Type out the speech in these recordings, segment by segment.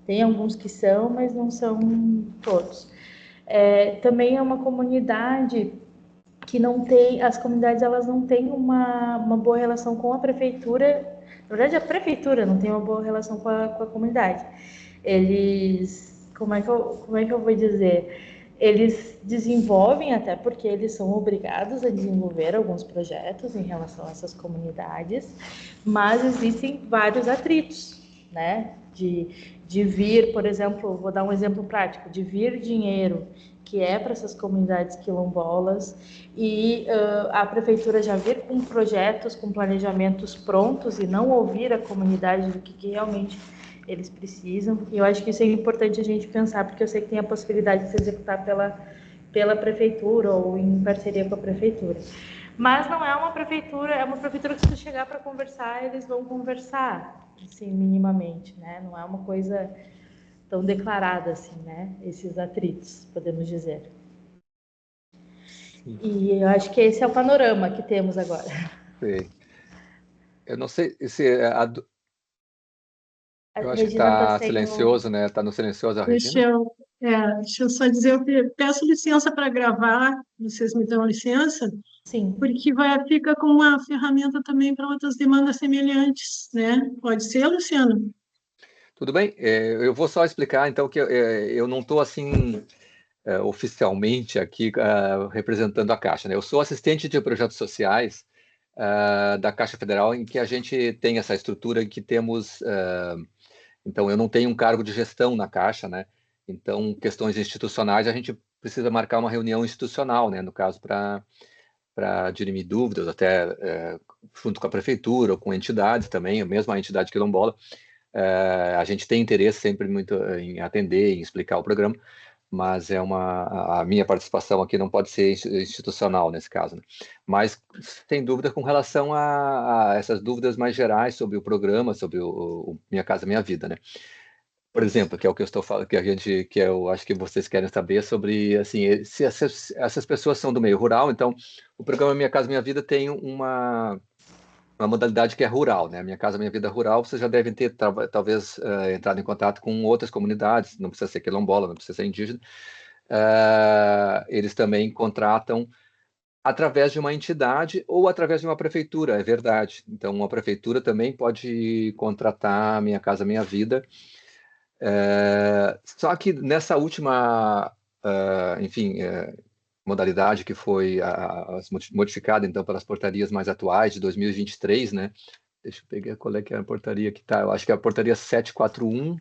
Tem alguns que são, mas não são todos. Também é uma comunidade que não tem, as comunidades elas não têm uma boa relação com a prefeitura. Na verdade, a prefeitura não tem uma boa relação com a comunidade. Eles, como é que eu vou dizer? Eles desenvolvem, até porque eles são obrigados a desenvolver alguns projetos em relação a essas comunidades, mas existem vários atritos, né? De vir, por exemplo, vou dar um exemplo prático, de vir dinheiro que é para essas comunidades quilombolas e a prefeitura já vir com projetos, com planejamentos prontos e não ouvir a comunidade do que realmente eles precisam. E eu acho que isso é importante a gente pensar, porque eu sei que tem a possibilidade de se executar pela prefeitura ou em parceria com a prefeitura. Mas não é uma prefeitura, é uma prefeitura que se tu chegar para conversar, eles vão conversar, assim, minimamente, né? Não é uma coisa tão declarada assim, né? Esses atritos, podemos dizer. Sim, E eu acho que esse é o panorama que temos agora. sei. Eu não sei se A eu acho que Regina está está sem silencioso, né? Está no silencioso a Deixa Regina? eu, deixa eu só dizer, peço licença para gravar, vocês me dão licença, Sim, porque fica como uma ferramenta também para outras demandas semelhantes, né? Pode ser, Luciano? Tudo bem? Eu vou só explicar, então, que eu não estou assim oficialmente aqui representando a Caixa, né? Eu sou assistente de projetos sociais da Caixa Federal, em que a gente tem essa estrutura em que temos. Então, eu não tenho um cargo de gestão na Caixa, né? Então, questões institucionais, a gente precisa marcar uma reunião institucional, né? No caso, para dirimir dúvidas, até junto com a prefeitura ou com entidades também, mesmo a entidade quilombola. A gente tem interesse sempre muito em atender, em explicar o programa, mas a minha participação aqui não pode ser institucional nesse caso, né? Mas tem dúvida com relação a essas dúvidas mais gerais sobre o programa, sobre o Minha Casa Minha Vida, né? Por exemplo, que é o que eu estou falando, que eu acho que vocês querem saber sobre, assim, se essas pessoas são do meio rural, então o programa Minha Casa Minha Vida tem uma modalidade que é rural, né? Minha Casa Minha Vida Rural, vocês já devem ter talvez entrado em contato com outras comunidades, não precisa ser quilombola, não precisa ser indígena. Eles também contratam através de uma entidade ou através de uma prefeitura, é verdade. Então, uma prefeitura também pode contratar Minha Casa Minha Vida. Só que nessa última, enfim, modalidade que foi modificada então pelas portarias mais atuais de 2023, né? Deixa eu pegar qual é que é a portaria que tá. Eu acho que é a portaria 741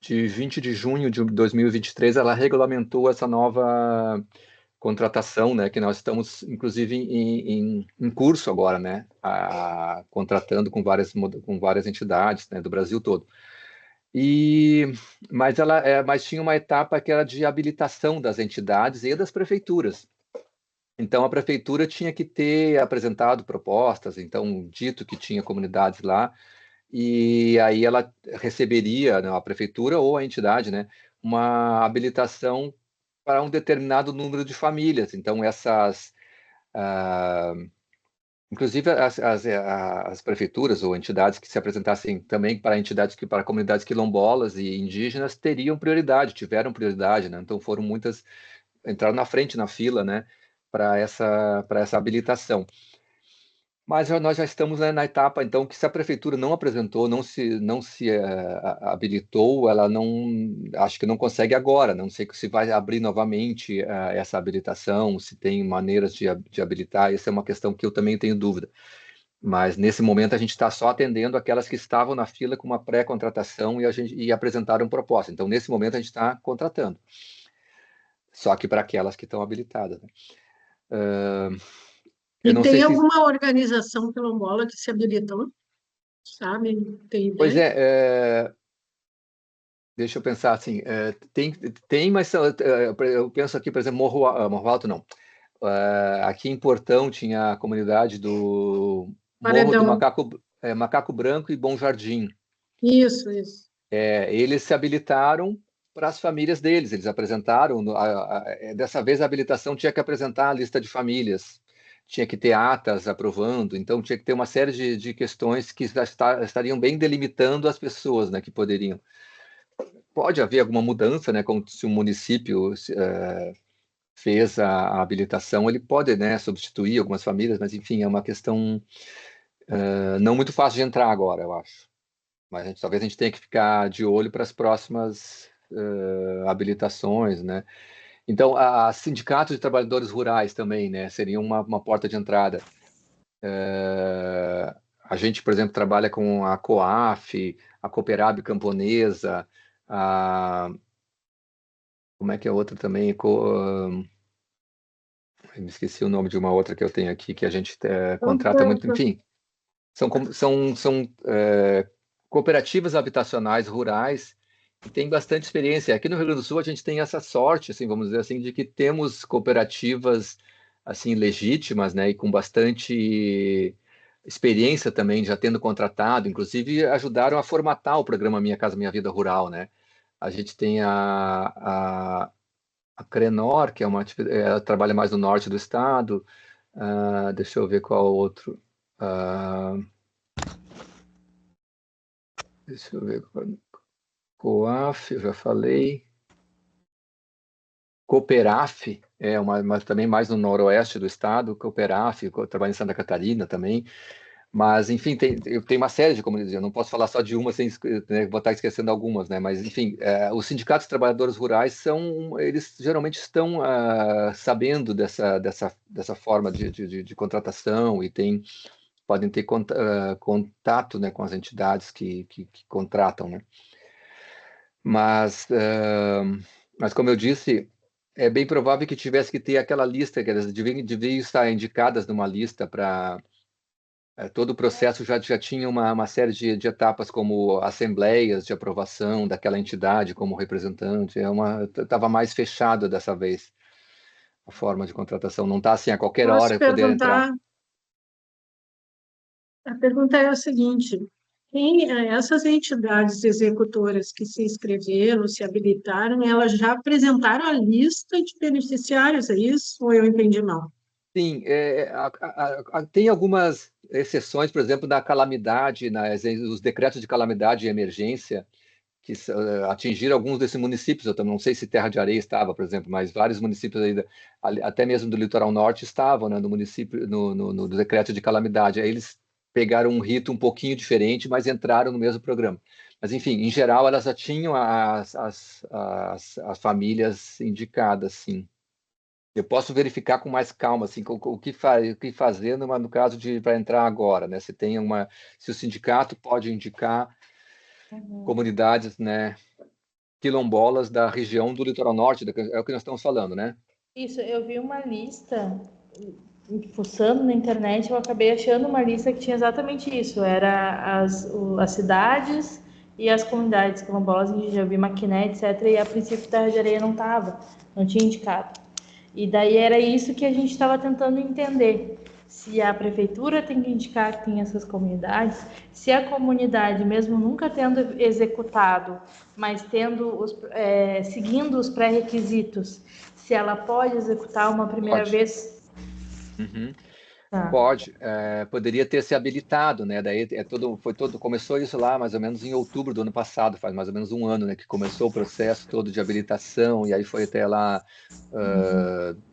de 20 de junho de 2023, ela regulamentou essa nova contratação, né? Que nós estamos, inclusive, em curso agora, né? Contratando com várias entidades, né? Do Brasil todo. Mas tinha uma etapa que era de habilitação das entidades e das prefeituras. Então, a prefeitura tinha que ter apresentado propostas, então, dito que tinha comunidades lá, e aí ela receberia, né, a prefeitura ou a entidade, né, uma habilitação para um determinado número de famílias. Então, ah, inclusive as prefeituras ou entidades que se apresentassem também para para comunidades quilombolas e indígenas teriam prioridade, tiveram prioridade, né? Então, foram muitas, entraram na frente na fila, né, para essa habilitação. Mas nós já estamos, né, na etapa, então, que se a prefeitura não apresentou, não se habilitou, ela não, acho que não consegue agora, não sei se vai abrir novamente essa habilitação, se tem maneiras de habilitar, essa é uma questão que eu também tenho dúvida. Mas nesse momento a gente está só atendendo aquelas que estavam na fila com uma pré-contratação e apresentaram proposta. Então, nesse momento, a gente está contratando, só que para aquelas que estão habilitadas, né? Eu E não sei tem se. alguma organização quilombola que se habilitou, sabe? Tem Pois ideia? deixa eu pensar assim, tem, mas eu penso aqui, por exemplo, Morro Alto não. Aqui em Portão tinha a comunidade do Morro do Paredão. Macaco Branco e Bom Jardim. Isso, isso. Eles se habilitaram para as famílias deles, eles apresentaram, dessa vez a habilitação tinha que apresentar a lista de famílias, tinha que ter atas aprovando, então tinha que ter uma série de questões que estariam bem delimitando as pessoas, né, que poderiam. pode haver alguma mudança, né? Como se o município fez a habilitação, ele pode, né, substituir algumas famílias, mas enfim, é uma questão não muito fácil de entrar agora, eu acho. Mas talvez a gente tenha que ficar de olho para as próximas habilitações, né? Então, a sindicatos de trabalhadores rurais também, né, seria uma porta de entrada. A gente, por exemplo, trabalha com a COAF, a Cooperab Camponesa, como é que é a outra também? Eu me esqueci o nome de uma outra que eu tenho aqui, que a gente contrata muito, enfim. São cooperativas habitacionais rurais que têm bastante experiência. Aqui no Rio Grande do Sul a gente tem essa sorte, assim, vamos dizer assim, de que temos cooperativas assim legítimas, né, e com bastante experiência também, já tendo contratado, inclusive ajudaram a formatar o programa Minha Casa Minha Vida Rural, né? A gente tem a Crenor, que é ela trabalha mais no norte do estado. Deixa eu ver qual outro. Deixa eu ver. COAF, eu já falei. Cooperaf, mas também mais no noroeste do estado. Cooperaf, trabalha em Santa Catarina também. Mas, enfim, eu tenho uma série de comunidades. Eu não posso falar só de uma sem, né, vou estar esquecendo algumas, né? Mas, enfim, os sindicatos de trabalhadores rurais eles geralmente estão sabendo dessa forma de contratação e podem ter contato, né, com as entidades que contratam, né? Mas como eu disse, é bem provável que tivesse que ter aquela lista, que elas deviam estar indicadas numa lista para todo o processo já tinha uma série de etapas, como assembleias de aprovação daquela entidade como representante. Estava mais fechado dessa vez a forma de contratação. Não está assim a qualquer Posso hora poder entrar. perguntar? A pergunta é a seguinte: essas entidades executoras que se inscreveram, se habilitaram, elas já apresentaram a lista de beneficiários, é isso? Ou eu entendi mal? Sim, tem algumas exceções, por exemplo, da calamidade, os decretos de calamidade e emergência, que atingiram alguns desses municípios. Eu também não sei se Terra de Areia estava, por exemplo, mas vários municípios aí, até mesmo do litoral norte, estavam, né, no município, no decreto de calamidade. Aí eles pegaram um rito um pouquinho diferente, mas entraram no mesmo programa. Mas, enfim, em geral, elas já tinham as famílias indicadas, sim. Eu posso verificar com mais calma, assim, o que fazer no caso para entrar agora, né? Se o sindicato pode indicar comunidades, né, quilombolas da região do litoral norte, é o que nós estamos falando, né? Isso, eu vi uma lista, fuçando na internet, eu acabei achando uma lista que tinha exatamente isso, era as cidades e as comunidades quilombolas, já vi Maquiné, etc, e a princípio Terra de Areia não tinha indicado. E daí era isso que a gente estava tentando entender, se a prefeitura tem que indicar que tem essas comunidades, se a comunidade, mesmo nunca tendo executado, mas seguindo os pré-requisitos, se ela pode executar uma primeira vez. Uhum. Tá. Pode, poderia ter se habilitado, né? Daí começou isso lá mais ou menos em outubro do ano passado, faz mais ou menos um ano, né, que começou o processo todo de habilitação, e aí foi até lá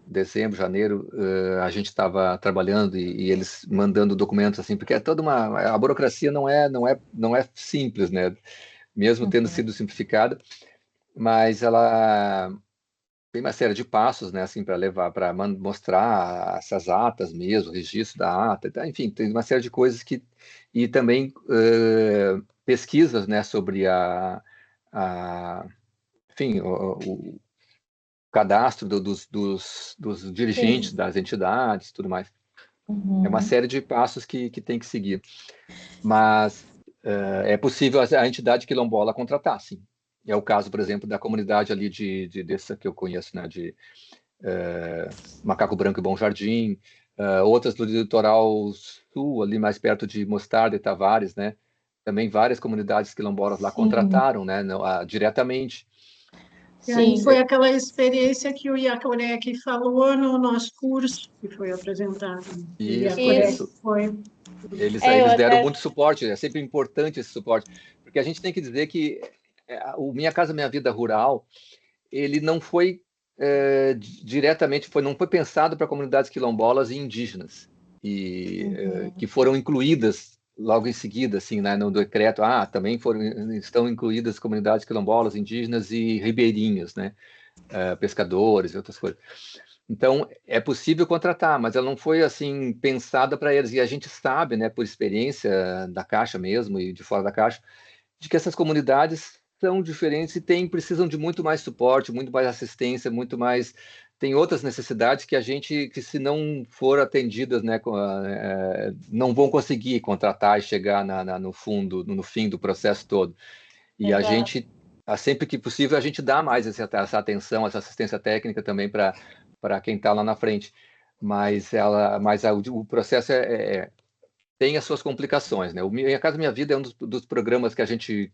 dezembro, janeiro, a gente estava trabalhando e eles mandando documentos assim, porque a burocracia não é simples, né? Mesmo tendo sido simplificada, mas ela tem uma série de passos, né, assim, para mostrar essas atas mesmo, o registro da ata, enfim, tem uma série de coisas e também pesquisas, né, sobre enfim, o cadastro dos dirigentes das entidades, tudo mais. É uma série de passos que tem que seguir, mas é possível a entidade quilombola contratar, sim. É o caso, por exemplo, da comunidade ali dessa que eu conheço, né, de Macaco Branco e Bom Jardim, outras do litoral sul, ali mais perto de Mostarda e Tavares, né? Também várias comunidades quilombolas lá contrataram, né, diretamente. E aí foi aquela experiência que o Iacorec falou no nosso curso, que foi apresentado. Isso. Eles deram muito suporte, é sempre importante esse suporte, porque a gente tem que dizer que o Minha Casa Minha Vida Rural, ele não foi diretamente, não foi pensado para comunidades quilombolas e indígenas, que foram incluídas logo em seguida, assim, né, no decreto, também estão incluídas comunidades quilombolas, indígenas e ribeirinhos, né, pescadores e outras coisas. Então, é possível contratar, mas ela não foi, assim, pensada para eles. E a gente sabe, né, por experiência da Caixa mesmo e de fora da Caixa, de que essas comunidades são diferentes e precisam de muito mais suporte, muito mais assistência, muito mais... Tem outras necessidades que se não for atendidas, né, não vão conseguir contratar e chegar no fim do processo todo. E a gente, sempre que possível, a gente dá mais essa atenção, essa assistência técnica também para quem está lá na frente. Mas o processo tem as suas complicações, né? O Minha Casa Minha Vida é um dos programas que a gente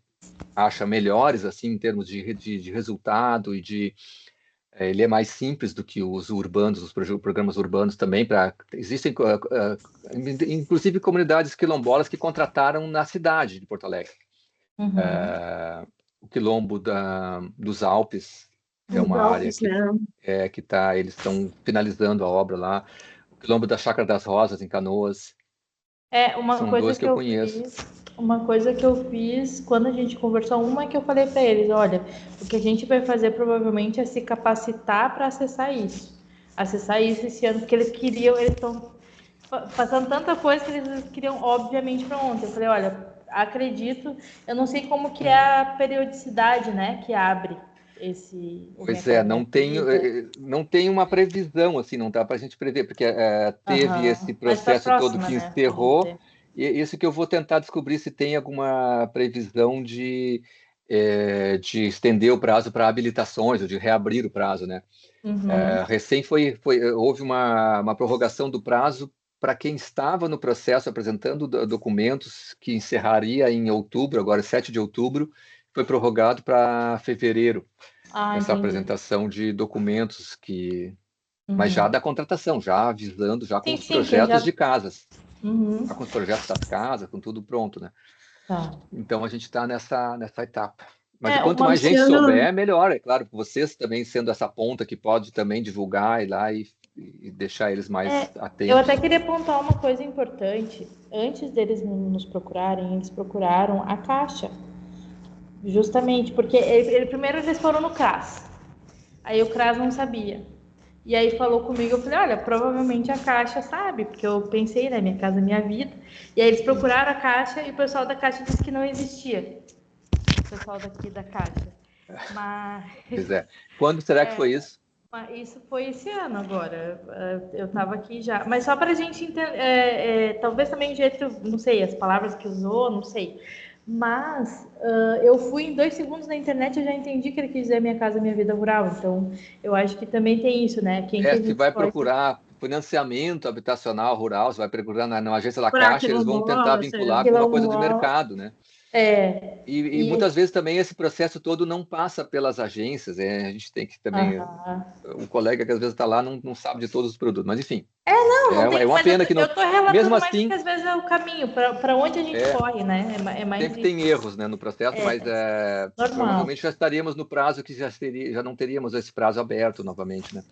acha melhores, assim, em termos de resultado ele é mais simples do que os urbanos, os programas urbanos também. Existem, inclusive, comunidades quilombolas que contrataram na cidade de Porto Alegre. O Quilombo dos Alpes é uma área que eles estão finalizando a obra lá. O Quilombo da Chácara das Rosas, em Canoas. São dois que eu conheço. Uma coisa que eu fiz quando a gente conversou, uma que eu falei para eles, olha, o que a gente vai fazer provavelmente é se capacitar para acessar isso esse ano, porque eles estão passando tanta coisa que eles queriam, obviamente, para ontem. Eu falei, olha, acredito, eu não sei como que é a periodicidade, né, que abre Pois é, não tem uma previsão, assim, não dá para a gente prever, porque teve esse processo todo que encerrou, né? E isso que eu vou tentar descobrir se tem alguma previsão de estender o prazo para habilitações, ou de reabrir o prazo, né? Houve uma prorrogação do prazo para quem estava no processo apresentando documentos, que encerraria em outubro, agora 7 de outubro, foi prorrogado para fevereiro. Essa apresentação de documentos mas já da contratação, já avisando, já com os projetos de casas, já com os projetos das casas, com tudo pronto, né? Então a gente está nessa etapa. Mas quanto mais gente souber, melhor. É claro, vocês também sendo essa ponta que pode também divulgar e lá e deixar eles mais atentos. Eu até queria apontar uma coisa importante. Antes deles nos procurarem, eles procuraram a Caixa. Justamente, porque primeiro eles foram no CRAS. Aí o CRAS não sabia. E aí falou comigo, eu falei, olha, provavelmente a Caixa sabe, porque eu pensei, né, Minha Casa Minha Vida. E aí eles procuraram a Caixa e o pessoal da Caixa disse que não existia. O pessoal daqui da Caixa. Mas... Pois é. Quando será que foi isso? Isso foi esse ano agora. Eu estava aqui já. Mas só para a gente entender, talvez também o jeito, não sei, as palavras que usou, não sei. Mas eu fui em 2 segundos na internet e já entendi que ele quis dizer Minha Casa Minha Vida Rural. Então, eu acho que também tem isso, né? Se vai procurar financiamento habitacional rural, você vai procurar na agência da Caixa, eles vão tentar vincular com uma coisa de mercado, né? E muitas vezes também esse processo todo não passa pelas agências. A gente tem que também... Um colega que às vezes está lá não sabe de todos os produtos, mas enfim. É uma pena que não... Eu estou relatando mesmo mais assim, que às vezes é o caminho, para onde a gente corre, né? É mais sempre tem erros, né, no processo, mas provavelmente já estaríamos no prazo que já não teríamos esse prazo aberto novamente, né?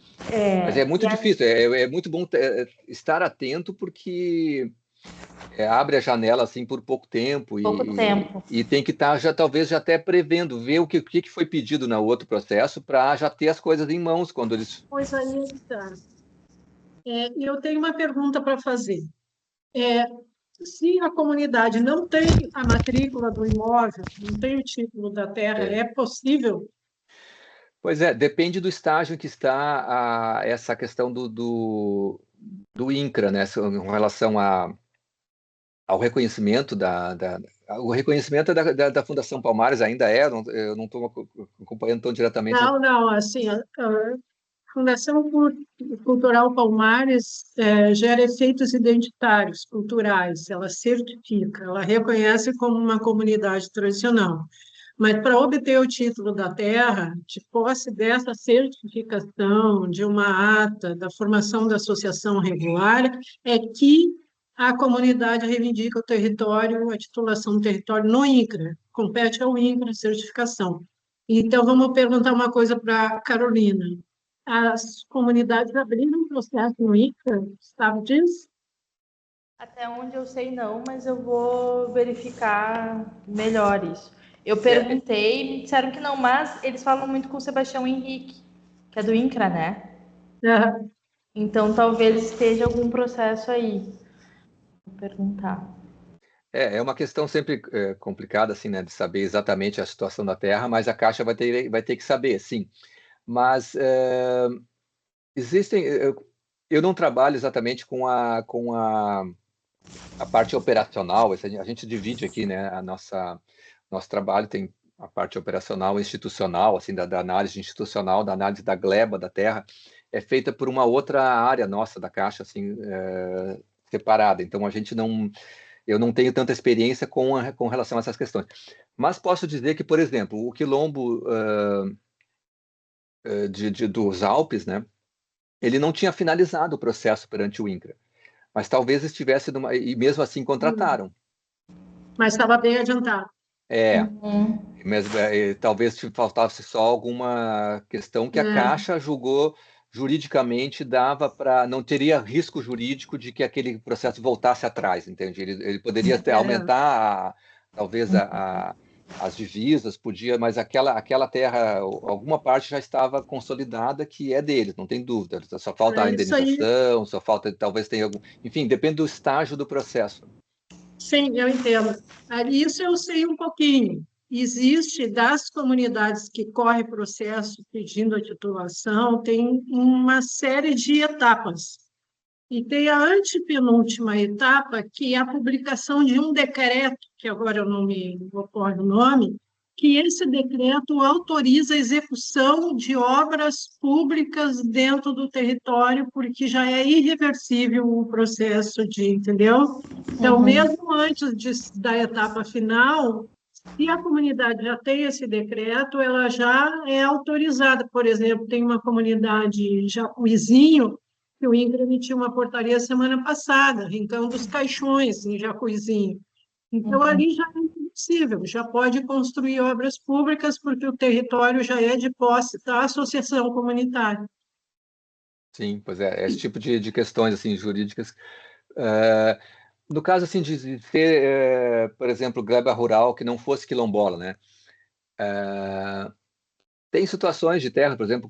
Mas é muito difícil, é muito bom estar atento, porque... abre a janela assim por pouco tempo, e tem que estar talvez já até prevendo, ver o que foi pedido no outro processo, para já ter as coisas em mãos quando eles... Pois aí está. Eu tenho uma pergunta para fazer. Se a comunidade não tem a matrícula do imóvel, não tem o título da terra, é possível? Pois depende do estágio que está essa questão do INCRA, né, em relação ao reconhecimento o reconhecimento da Fundação Palmares ainda eu não estou acompanhando tão diretamente. Não, assim, a Fundação Cultural Palmares gera efeitos identitários, culturais, ela certifica, ela reconhece como uma comunidade tradicional. Mas para obter o título da terra, de posse dessa certificação, de uma ata, da formação da associação regular, é que a comunidade reivindica o território, a titulação do território no INCRA, compete ao INCRA a certificação. Então, vamos perguntar uma coisa para a Carolina. As comunidades abriram um processo no INCRA, sabe disso? Até onde eu sei não, mas eu vou verificar melhor isso. Eu É, perguntei, me disseram que não, mas eles falam muito com o Sebastião Henrique, que é do INCRA, né? É. Então talvez esteja algum processo aí. Vou perguntar. é uma questão sempre complicada, assim, né, de saber exatamente a situação da Terra, mas a Caixa vai ter que saber, sim. Mas existem. Eu não trabalho exatamente com a parte operacional. A gente divide aqui, né, nosso trabalho tem a parte operacional e institucional, assim, da análise institucional, da análise da gleba da Terra, é feita por uma outra área nossa da Caixa, assim, separada. Então, eu não tenho tanta experiência com relação a essas questões. Mas posso dizer que, por exemplo, o quilombo dos Alpes, né, ele não tinha finalizado o processo perante o INCRA, mas talvez estivesse e mesmo assim contrataram. Mas estava bem adiantado. É, Uhum. mas talvez faltasse só alguma questão que a É, Caixa julgou juridicamente dava para não teria risco jurídico de que aquele processo voltasse atrás, entende? Ele poderia é. aumentar talvez as divisas, podia, mas aquela terra, alguma parte já estava consolidada que é deles, não tem dúvida. Só falta É a isso aí. indenização, só falta talvez tenha algum, enfim, depende do estágio do processo. Sim, eu entendo. Isso eu sei um pouquinho. Existe das comunidades que correm processo pedindo a titulação, tem uma série de etapas. E tem a antepenúltima etapa, que é a publicação de um decreto, que agora eu não me ocorre o nome, que esse decreto autoriza a execução de obras públicas dentro do território, porque já é irreversível o processo entendeu? Então, Uhum. mesmo antes da etapa final, se a comunidade já tem esse decreto, ela já é autorizada. Por exemplo, tem uma comunidade, Jacuizinho, que o INCRA emitiu uma portaria semana passada, arrancando os caixões em Jacuizinho. Então, Uhum. ali já é possível, já pode construir obras públicas, porque o território já é de posse da associação comunitária. Sim, pois esse tipo de questões assim jurídicas. eh, no caso assim de ter, por exemplo, gleba rural que não fosse quilombola, né? Tem situações de terra, por exemplo,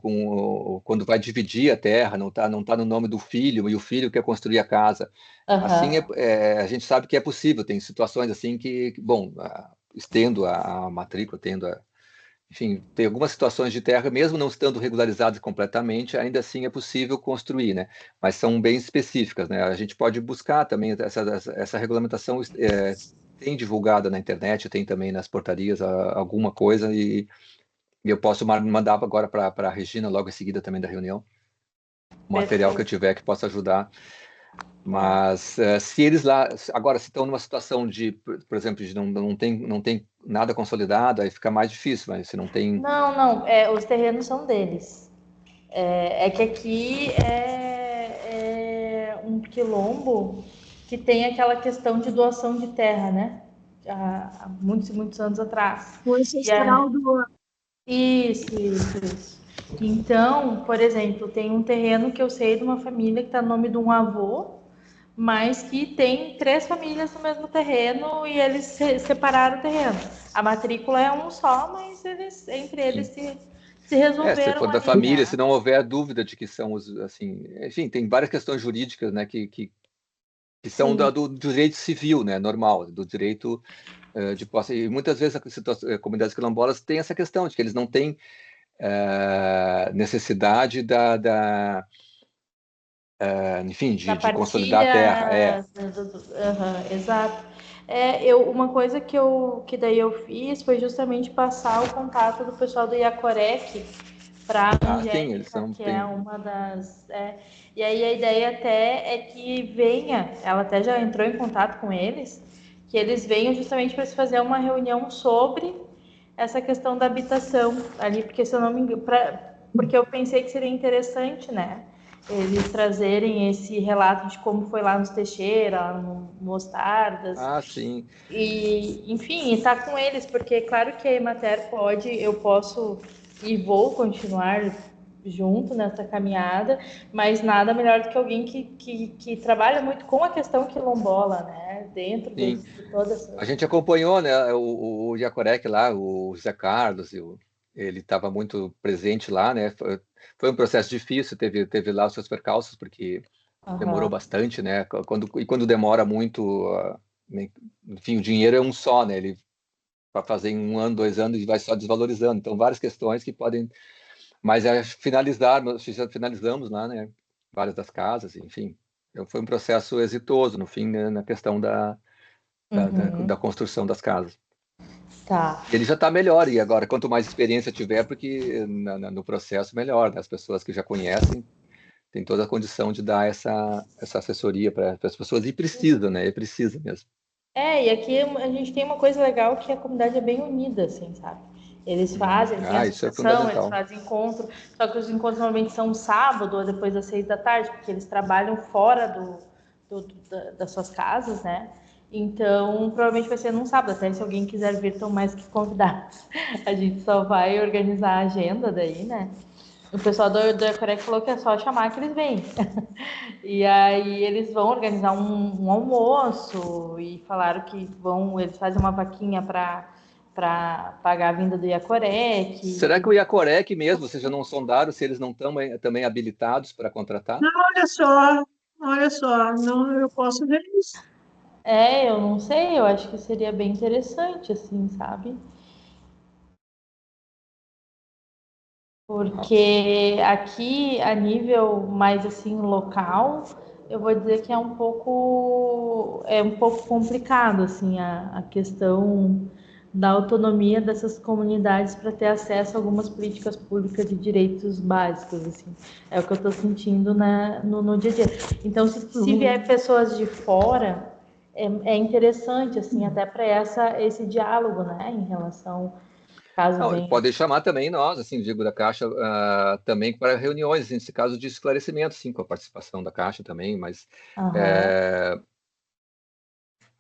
quando vai dividir a terra, não tá no nome do filho e o filho quer construir a casa. Assim, Aham. a gente sabe que é possível. Tem situações assim bom, estendo a matrícula, enfim, tem algumas situações de terra, mesmo não estando regularizadas completamente, ainda assim é possível construir, né? Mas são bem específicas, né? A gente pode buscar também essa regulamentação, tem divulgada na internet, tem também nas portarias alguma coisa e eu posso mandar agora para a Regina logo em seguida também da reunião, o material que eu Perfeito. tiver que possa ajudar. Tá. Mas se eles lá, agora, se estão numa situação por exemplo, de não tem nada consolidado, aí fica mais difícil, mas se não tem. Não, não, os terrenos são deles. É que aqui é um quilombo que tem aquela questão de doação de terra, né? Há muitos e muitos anos atrás. O E a, ancestral isso. Então, por exemplo, tem um terreno que eu sei de uma família que está no nome de um avô, mas que tem 3 famílias no mesmo terreno e eles separaram o terreno. A matrícula é um só, mas entre eles Sim. se Se resolveram for da ali, família, se né? não houver dúvida de que são os, assim, enfim, tem várias questões jurídicas, né, que são Sim. do direito civil, né, normal, do direito de posse. E muitas vezes comunidades quilombolas têm essa questão de que eles não têm necessidade enfim, Da de consolidar a terra. partilha, aham, exato. Uma coisa que daí eu fiz foi justamente passar o contato do pessoal do Iacorec para a Sim, eles Angélica, são, que é uma das. E aí a ideia até é que venha, ela até já entrou em contato com eles, que eles venham justamente para se fazer uma reunião sobre essa questão da habitação ali, porque se eu não me engano, porque eu pensei que seria interessante, né? eles trazerem esse relato de como foi lá nos Teixeira, no Mostardas. Ah, sim. E, enfim, estar com eles, porque claro que a Emater eu posso e vou continuar junto nessa caminhada, mas nada melhor do que alguém que trabalha muito com a questão quilombola, né? Dentro de Sim. toda essa... A gente acompanhou, né, o Iacorec lá, o Zé Carlos, ele estava muito presente lá, né? Foi um processo difícil, teve lá os seus percalços, porque demorou bastante, né? Quando demora muito, enfim, o dinheiro é um só, né? Ele para fazer em 1 ano, 2 anos e vai só desvalorizando. Então, várias questões que podem, mas finalizamos lá, né? Várias das casas, enfim. Então, foi um processo exitoso no fim, né, na questão da construção das casas. Tá. Ele já está melhor, e agora, quanto mais experiência tiver, porque no processo, melhor, né? As pessoas que já conhecem têm toda a condição de dar essa assessoria para as pessoas, e precisa, né? E precisa mesmo. E aqui a gente tem uma coisa legal que a comunidade é bem unida, assim, sabe? Eles fazem, tem Isso é associação, eles fundamental. fazem encontro, só que os encontros normalmente são sábado ou depois das 6 da tarde, porque eles trabalham fora das suas casas, né? Então, provavelmente vai ser num sábado, até se alguém quiser vir, estão mais que convidados. A gente só vai organizar a agenda daí, né? O pessoal do Ecorec falou que é só chamar que eles vêm. E aí eles vão organizar um almoço e falaram que eles fazem uma vaquinha para pagar a vinda do Iacorec. Será que o Iacorec mesmo, vocês já não sondaram se eles não estão também habilitados para contratar? Não, olha só, não, eu posso ver isso. Eu não sei, eu acho que seria bem interessante, assim, sabe? Porque aqui, a nível mais assim local, eu vou dizer que é um pouco complicado assim a questão da autonomia dessas comunidades para ter acesso a algumas políticas públicas de direitos básicos, assim. É o que eu estou sentindo no dia a dia. Então, se vier pessoas de fora, é interessante, assim, até para esse diálogo, né, em relação, caso Não, venha. pode chamar também nós, assim, digo, da Caixa, também para reuniões, assim, nesse caso de esclarecimento, sim, com a participação da Caixa também, mas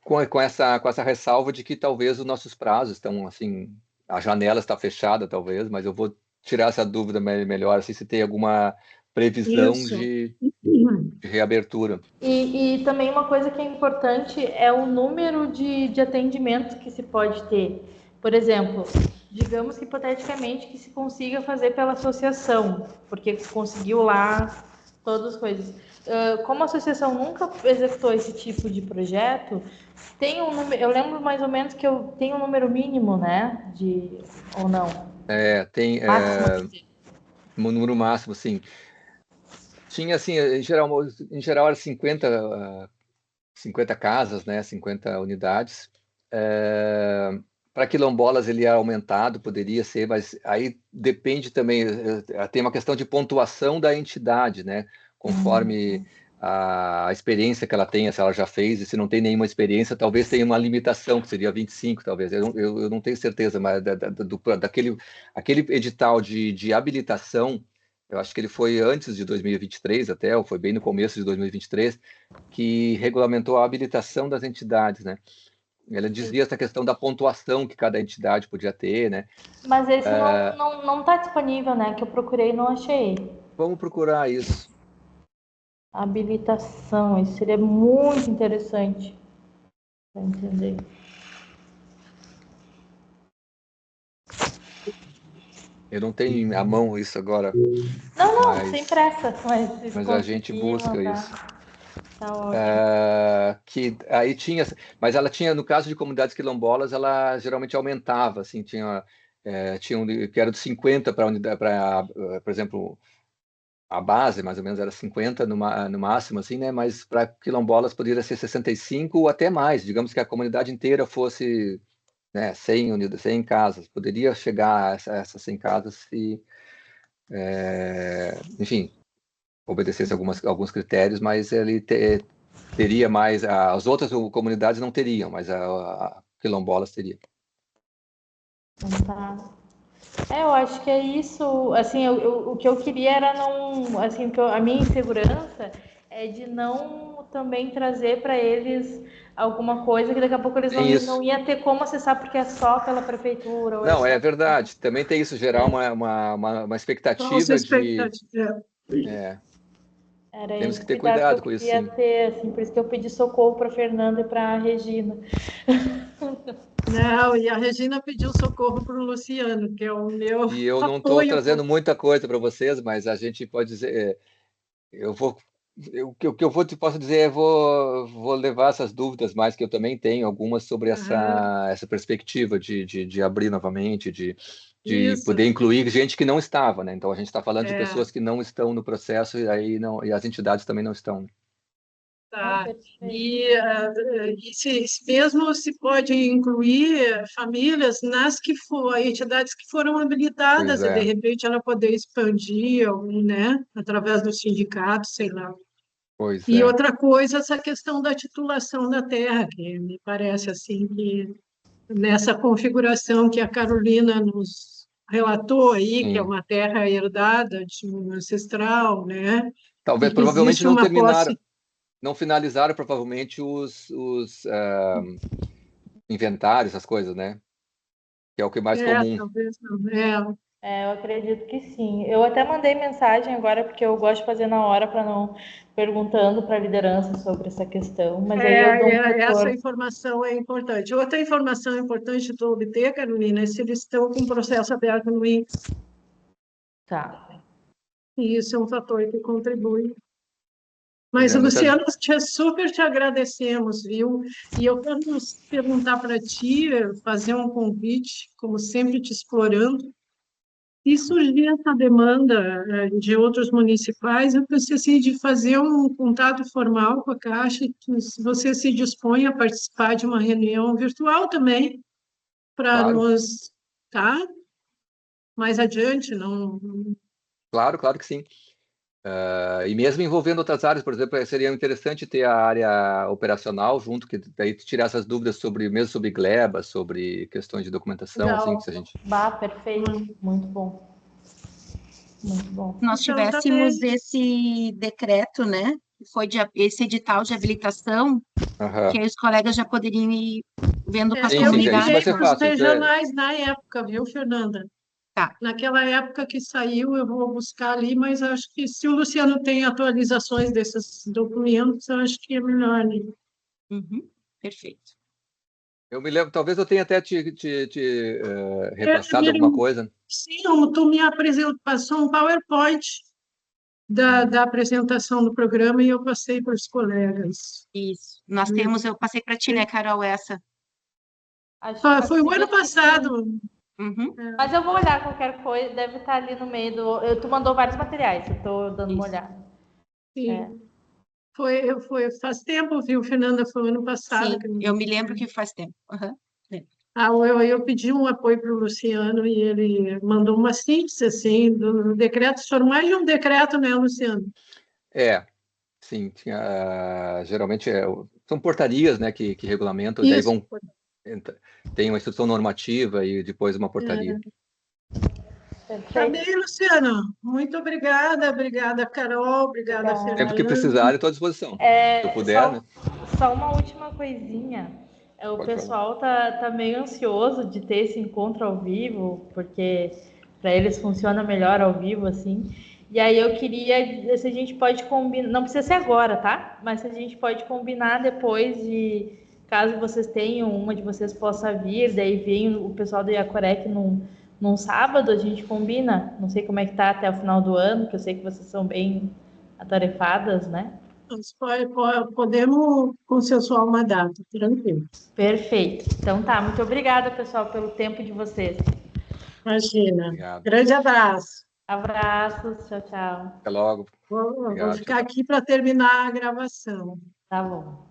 com essa ressalva de que talvez os nossos prazos estão, assim, a janela está fechada, talvez, mas eu vou tirar essa dúvida melhor, assim, se tem alguma previsão Isso. de reabertura. E também uma coisa que é importante é o número de atendimentos que se pode ter. Por exemplo, digamos que hipoteticamente que se consiga fazer pela associação, porque conseguiu lá todas as coisas. Como a associação nunca executou esse tipo de projeto, tem um número, eu lembro mais ou menos que eu tenho um número mínimo, né? Ou não? Tem Máximo, quer dizer. um número máximo, assim. Tinha, assim, em geral era 50 casas, né, 50 unidades. Para quilombolas ele é aumentado, poderia ser, mas aí depende também, tem uma questão de pontuação da entidade, né, conforme a experiência que ela tenha, se ela já fez, e se não tem nenhuma experiência, talvez tenha uma limitação, que seria 25, talvez, eu não tenho certeza, mas aquele edital de habilitação, eu acho que ele foi antes de 2023 até, ou foi bem no começo de 2023, que regulamentou a habilitação das entidades, né? Ela dizia essa questão da pontuação que cada entidade podia ter, né? Mas esse não tá disponível, né? Que eu procurei e não achei. Vamos procurar isso. Habilitação, isso seria muito interessante para entender. Eu não tenho à mão isso agora, Não, sem mas, pressa, mas se mas a gente conseguir busca mandar, isso. tá ótimo. Que aí tinha, mas ela tinha, no caso de comunidades quilombolas, ela geralmente aumentava, assim, tinha que era de 50 para unidade, por exemplo, a base mais ou menos era 50 no máximo, assim, né? Mas para quilombolas poderia ser 65 ou até mais, digamos que a comunidade inteira fosse, né, 100 casas, poderia chegar a essas 100 casas se, enfim, obedecesse alguns critérios, mas ele teria mais, as outras comunidades não teriam, mas a quilombolas teria. Então tá. Eu acho que é isso. Assim, o que eu queria era não, assim, a minha insegurança é de não também trazer para eles alguma coisa que daqui a pouco eles Tem não isso. ia ter como acessar porque é só pela prefeitura ou é Não, só. é verdade. Também tem isso, gerar uma Falsa expectativa de. expectativa. É, Era temos esse que ter cuidado que eu cuidado com isso, queria sim. ter, assim, por isso que eu pedi socorro para Fernanda e para Regina. Não, e a Regina pediu socorro para o Luciano, que é o meu E eu não estou apoio. trazendo muita coisa para vocês, mas a gente pode dizer. Eu vou. O que eu posso dizer é vou levar essas dúvidas mais, que eu também tenho algumas sobre Aham, essa perspectiva de abrir novamente, de isso, poder incluir gente que não estava, né? Então a gente está falando de é, pessoas que não estão no processo e aí não, e as entidades também não estão. Não, tá. perfeito. E mesmo se pode incluir famílias nas que for, entidades que foram Pois habilitadas, e de é, repente ela poder expandir, algum, né, através do sindicato, sei lá. pois E é. outra coisa, essa questão da titulação da terra, que me parece assim que nessa configuração que a Carolina nos relatou aí, que é Sim. uma terra herdada de um ancestral, né? E Talvez, que provavelmente existe não uma terminaram, posse. não finalizaram provavelmente os inventários, as coisas, né? Que é o que é mais comum. Talvez não. É, É, eu acredito que sim. Eu até mandei mensagem agora, porque eu gosto de fazer na hora para não perguntando para a liderança sobre essa questão, mas aí eu dou um essa retorno. informação é importante. Outra informação importante de obter, Carolina, é se eles estão com o processo aberto no INPE. Tá. E isso é um fator que contribui. Pois Mas, é, muitas. Luciano, super te agradecemos, viu? E eu quero perguntar para ti, fazer um convite, como sempre, te explorando. E surgir essa demanda de outros municipais, eu pensei assim, de fazer um contato formal com a Caixa, que se você se dispõe a participar de uma reunião virtual também, para Claro, nos, tá? Mais adiante, não. claro que sim. E mesmo envolvendo outras áreas, por exemplo, seria interessante ter a área operacional junto, que daí tirar essas dúvidas sobre, mesmo sobre gleba, sobre questões de documentação, assim, que Legal. se a gente. Bah, perfeito. Muito bom. Muito bom. Nós Então, tá bem. tivéssemos esse decreto, né? Que foi esse edital de habilitação, que Aham. aí os colegas já poderiam ir vendo com as Sim, Eu sim, isso vai enviei comunidades. ser para os fácil. Isso é. regionais na época, viu, Fernanda? Tá. Naquela época que saiu, eu vou buscar ali, mas acho que se o Luciano tem atualizações desses documentos, eu acho que é melhor, né? Uhum. Perfeito. Eu me lembro, talvez eu tenha até repassado alguma coisa. Sim, tu me apresentou, passou um PowerPoint da apresentação do programa e eu passei para os colegas. Isso. Nós temos, eu passei para ti, né, Carol, essa. Foi o ano Acredito que sim. passado. Uhum. Mas eu vou olhar qualquer coisa, deve estar ali no meio do. Tu mandou vários materiais, eu tô dando uma Isso. olhada. É. Sim. Faz tempo, viu, Fernanda? Foi o ano passado. Sim, eu me lembro que faz tempo. Uhum. É. Eu pedi um apoio para o Luciano e ele mandou uma síntese, assim, do decreto. Foram mais de um decreto, né, Luciano? É, sim, geralmente são portarias, né, que regulamentam, e daí Isso. tem uma instrução normativa e depois uma portaria. Tá Perfeito. bem, Luciano. Muito obrigada. Obrigada, Carol. Obrigada, Sempre que Fernanda. precisar, estou à disposição. Se eu É, puder, né? só uma última coisinha. O Pode falar. pessoal tá meio ansioso de ter esse encontro ao vivo, porque para eles funciona melhor ao vivo, assim. E aí eu queria, se a gente pode combinar, não precisa ser agora, tá? Mas se a gente pode combinar depois de, caso vocês tenham, uma de vocês possa vir, daí vem o pessoal do Iacorec num sábado, a gente combina. Não sei como é que tá até o final do ano, que eu sei que vocês são bem atarefadas, né? Podemos consensuar uma data, tranquilo. Perfeito. Então tá, muito obrigada, pessoal, pelo tempo de vocês. Imagina. Obrigado. Grande abraço. Abraços, tchau, tchau. Até logo. Vou Obrigado. Tchau, ficar tchau. aqui para terminar a gravação. Tá bom.